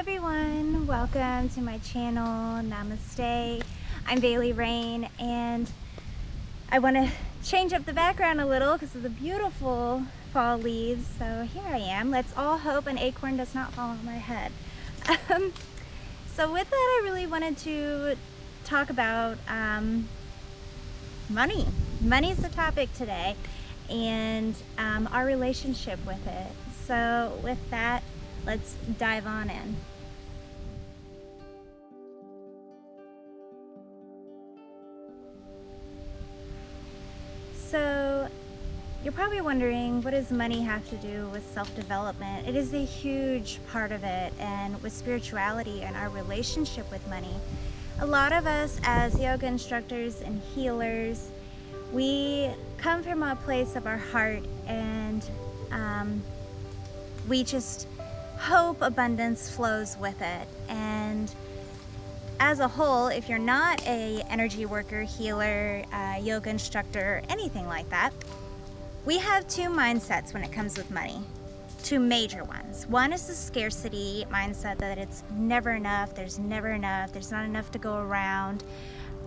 everyone, welcome to my channel. Namaste. I'm Rayne, and I want to change up the background a little because of the beautiful fall leaves. So here I am. Let's all hope an acorn does not fall on my head. So with that, I really wanted to talk about money. Money is the topic today, and our relationship with it. So with that, let's dive on in. So you're probably wondering, what does money have to do with self-development? It is a huge part of it, and with spirituality and our relationship with money. A lot of us as yoga instructors and healers, we come from a place of our heart, and we just hope abundance flows with it. And as a whole, if you're not a energy worker, healer, yoga instructor, anything like that, we have two mindsets when it comes with money. Two major ones. One is the scarcity mindset, that it's never enough, there's not enough to go around,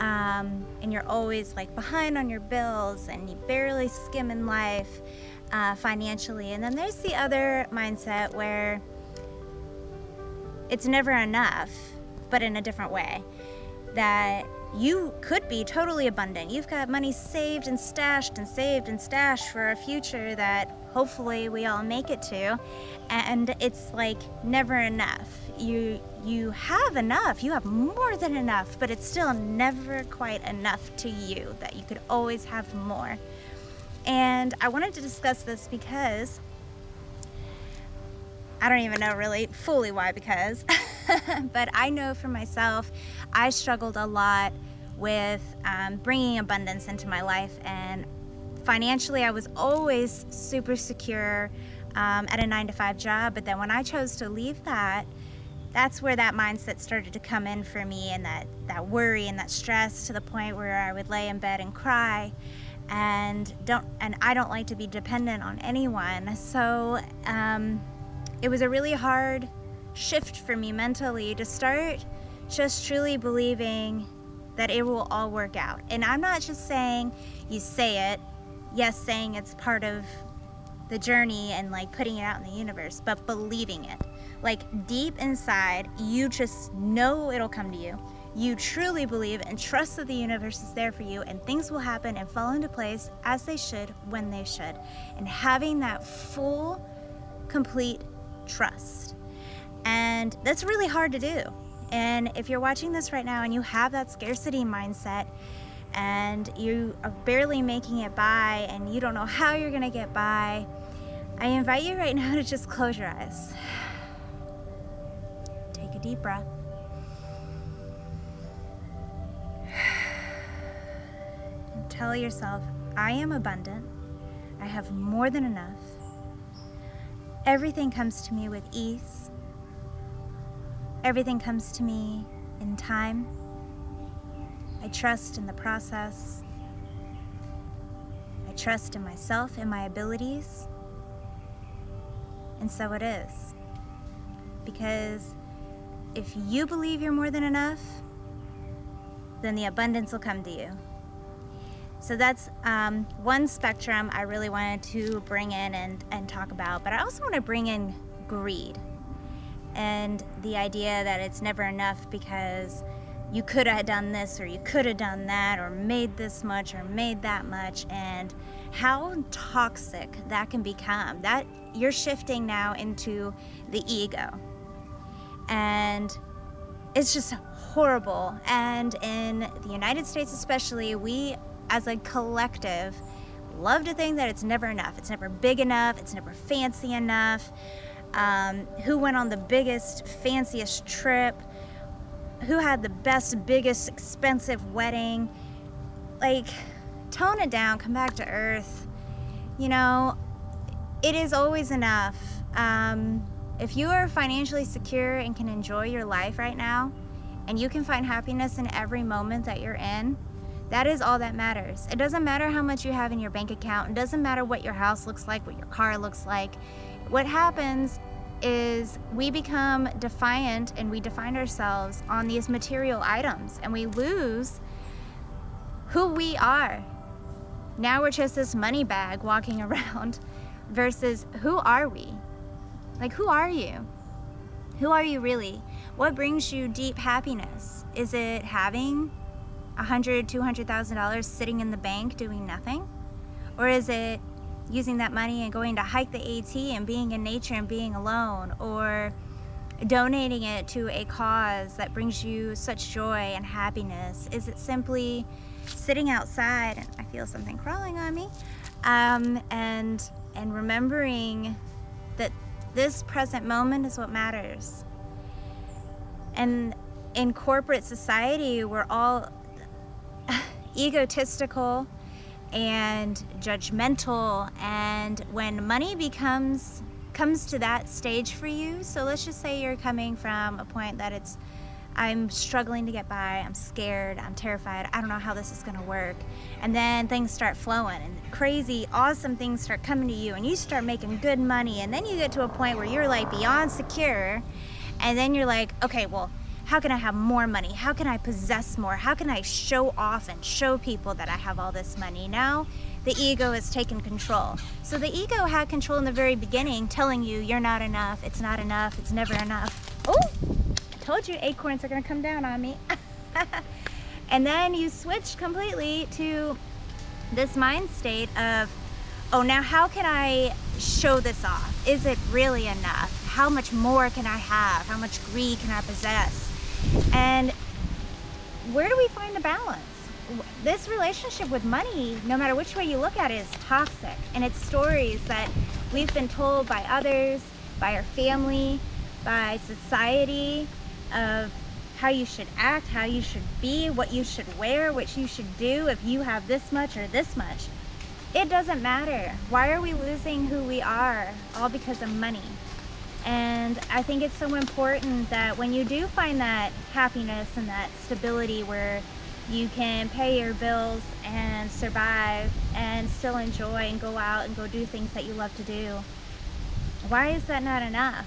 and you're always like behind on your bills and you barely skim in life financially. And then there's the other mindset where it's never enough, but in a different way, that you could be totally abundant. You've got money saved and stashed for a future that hopefully we all make it to, and it's like never enough. You have enough, you have more than enough, but it's still never quite enough to you, that you could always have more. And I wanted to discuss this because I don't even know really fully why, because but I know for myself, I struggled a lot with bringing abundance into my life. And financially, I was always super secure at a 9-to-5 job. But then when I chose to leave that, that's where that mindset started to come in for me, and that worry and that stress, to the point where I would lay in bed and cry. And I don't like to be dependent on anyone. So it was a really hard shift for me mentally to start just truly believing that it will all work out. And I'm not just saying you say it, yes, saying it's part of the journey and like putting it out in the universe, but believing it. Like deep inside, you just know it'll come to you. You truly believe and trust that the universe is there for you, and things will happen and fall into place as they should, when they should. And having that full, complete trust. And that's really hard to do. And if you're watching this right now and you have that scarcity mindset, and you are barely making it by, and you don't know how you're gonna get by, I invite you right now to just close your eyes. Take a deep breath. And tell yourself, I am abundant. I have more than enough. Everything comes to me with ease. Everything comes to me in time. I trust in the process. I trust in myself and my abilities. And so it is. Because if you believe you're more than enough, then the abundance will come to you. So that's one spectrum I really wanted to bring in and talk about. But I also want to bring in greed, and the idea that it's never enough because you could have done this, or you could have done that, or made this much, or made that much, and how toxic that can become. That you're shifting now into the ego, and it's just horrible. And in the United States especially, we as a collective love to think that it's never enough. It's never big enough. It's never fancy enough. Who went on the biggest, fanciest trip? Who had the best, biggest, expensive wedding? Like, tone it down, come back to earth. You know, it is always enough. If you are financially secure and can enjoy your life right now, and you can find happiness in every moment that you're in, that is all that matters. It doesn't matter how much you have in your bank account. It doesn't matter what your house looks like, what your car looks like. What happens is we become defiant and we define ourselves on these material items, and we lose who we are. Now we're just this money bag walking around versus who are we? Like, who are you? Who are you really? What brings you deep happiness? Is it having $100,000, $200,000 sitting in the bank doing nothing? Or is it using that money and going to hike the AT and being in nature and being alone? Or donating it to a cause that brings you such joy and happiness? Is it simply sitting outside, and I feel something crawling on me, and remembering that this present moment is what matters? And in corporate society, we're all egotistical and judgmental, and when money comes to that stage for you, so let's just say you're coming from a point that it's, I'm struggling to get by, I'm scared, I'm terrified, I don't know how this is going to work, and then things start flowing and crazy awesome things start coming to you, and you start making good money, and then you get to a point where you're like beyond secure, and then you're like, okay, well, how can I have more money? How can I possess more? How can I show off and show people that I have all this money? Now the ego has taken control. So the ego had control in the very beginning, telling you you're not enough, it's never enough. Oh, I told you acorns are gonna come down on me. And then you switch completely to this mind state of, oh, now how can I show this off? Is it really enough? How much more can I have? How much greed can I possess? And where do we find the balance? This relationship with money, no matter which way you look at it, is toxic. And it's stories that we've been told by others, by our family, by society, of how you should act, how you should be, what you should wear, what you should do if you have this much or this much. It doesn't matter. Why are we losing who we are? All because of money. And I think it's so important that when you do find that happiness and that stability where you can pay your bills and survive and still enjoy and go out and go do things that you love to do, why is that not enough?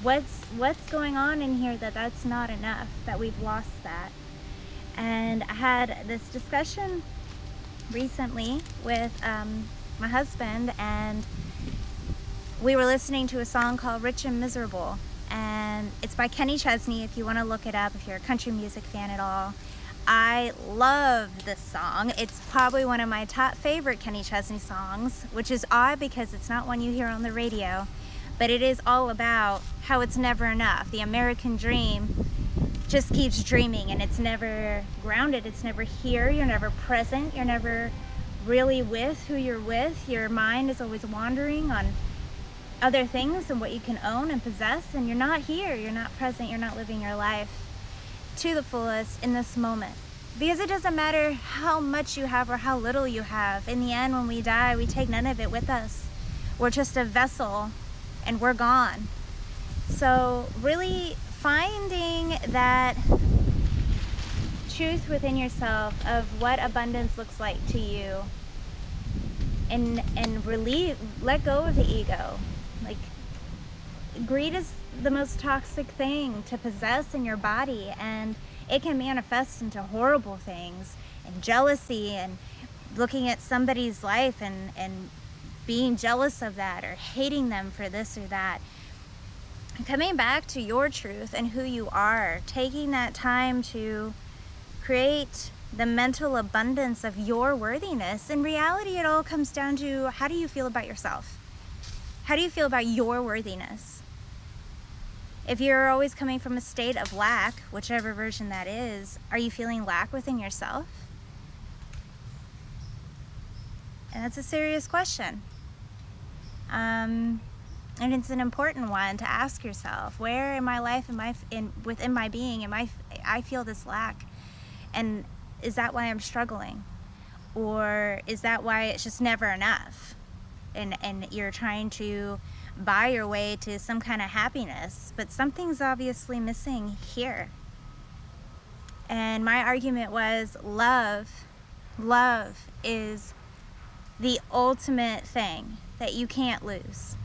What's going on in here that's not enough, that we've lost that? And I had this discussion recently with my husband, and we were listening to a song called Rich and Miserable, and it's by Kenny Chesney if you want to look it up if you're a country music fan at all. I love this song. It's probably one of my top favorite Kenny Chesney songs, which is odd because it's not one you hear on the radio, but it is all about how it's never enough. The American dream just keeps dreaming, and it's never grounded, it's never here, you're never present, you're never really with who you're with. Your mind is always wandering on other things and what you can own and possess, and you're not here, you're not present, you're not living your life to the fullest in this moment. Because it doesn't matter how much you have or how little you have. In the end, when we die, we take none of it with us. We're just a vessel and we're gone. So really finding that truth within yourself of what abundance looks like to you, and let go of the ego. Like, greed is the most toxic thing to possess in your body, and it can manifest into horrible things, and jealousy, and looking at somebody's life and being jealous of that, or hating them for this or that. Coming back to your truth and who you are, taking that time to create the mental abundance of your worthiness. In reality, it all comes down to, how do you feel about yourself? How do you feel about your worthiness? If you're always coming from a state of lack, whichever version that is, are you feeling lack within yourself? And that's a serious question. And it's an important one to ask yourself. Where in my life, within my being, I feel this lack? And is that why I'm struggling? Or is that why it's just never enough? And you're trying to buy your way to some kind of happiness, but something's obviously missing here. And my argument was love is the ultimate thing that you can't lose.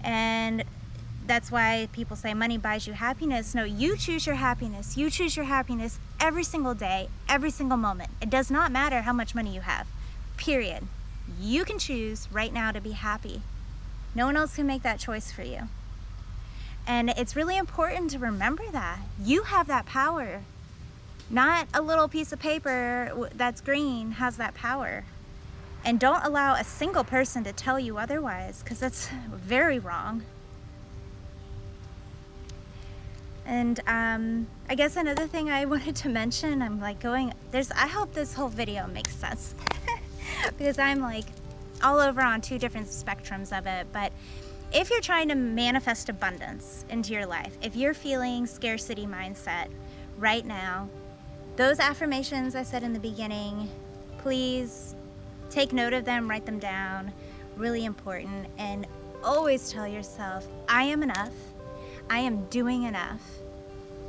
And that's why people say money buys you happiness. No, you choose your happiness. You choose your happiness every single day, every single moment. It does not matter how much money you have, period. You can choose right now to be happy. No one else can make that choice for you. And it's really important to remember that. You have that power. Not a little piece of paper that's green has that power. And don't allow a single person to tell you otherwise, because that's very wrong. And I guess another thing I wanted to mention, I'm like I hope this whole video makes sense because I'm like all over on two different spectrums of it. But if you're trying to manifest abundance into your life, if you're feeling scarcity mindset right now, those affirmations I said in the beginning, please take note of them, write them down, really important. And always tell yourself, I am enough. I am doing enough.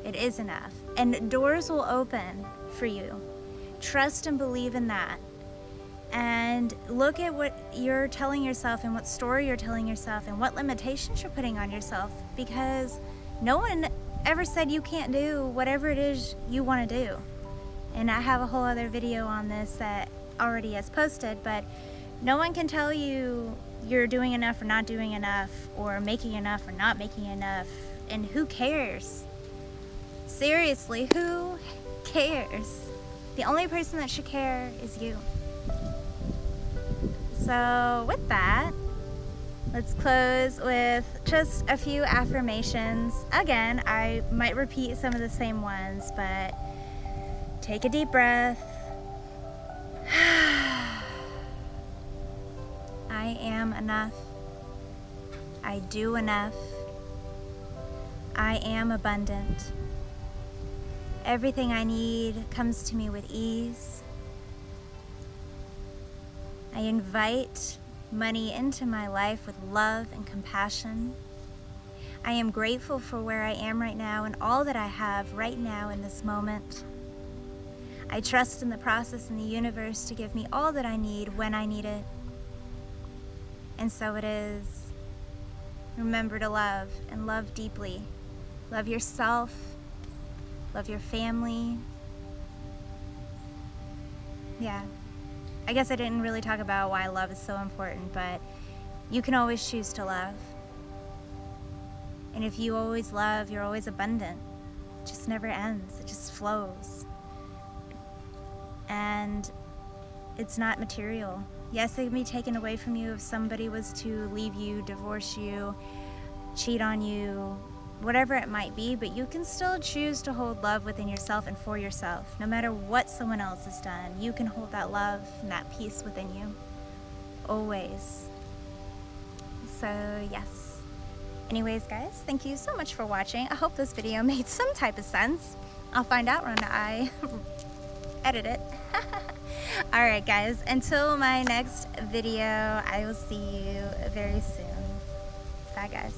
It is enough. And doors will open for you. Trust and believe in that. And look at what you're telling yourself and what story you're telling yourself and what limitations you're putting on yourself, because no one ever said you can't do whatever it is you want to do. And I have a whole other video on this that already is posted, but no one can tell you you're doing enough or not doing enough, or making enough or not making enough. And who cares? Seriously, who cares? The only person that should care is you. So with that, let's close with just a few affirmations. Again, I might repeat some of the same ones, but take a deep breath. I am enough. I do enough. I am abundant. Everything I need comes to me with ease. I invite money into my life with love and compassion. I am grateful for where I am right now and all that I have right now in this moment. I trust in the process and the universe to give me all that I need when I need it. And so it is. Remember to love, and love deeply. Love yourself, love your family. Yeah, I guess I didn't really talk about why love is so important, but you can always choose to love. And if you always love, you're always abundant. It just never ends, it just flows. And it's not material. Yes, it can be taken away from you if somebody was to leave you, divorce you, cheat on you, whatever it might be, but you can still choose to hold love within yourself and for yourself. No matter what someone else has done, you can hold that love and that peace within you, always. So yes. Anyways, guys, thank you so much for watching. I hope this video made some type of sense. I'll find out when I edit it. Alright guys, until my next video, I will see you very soon. Bye guys.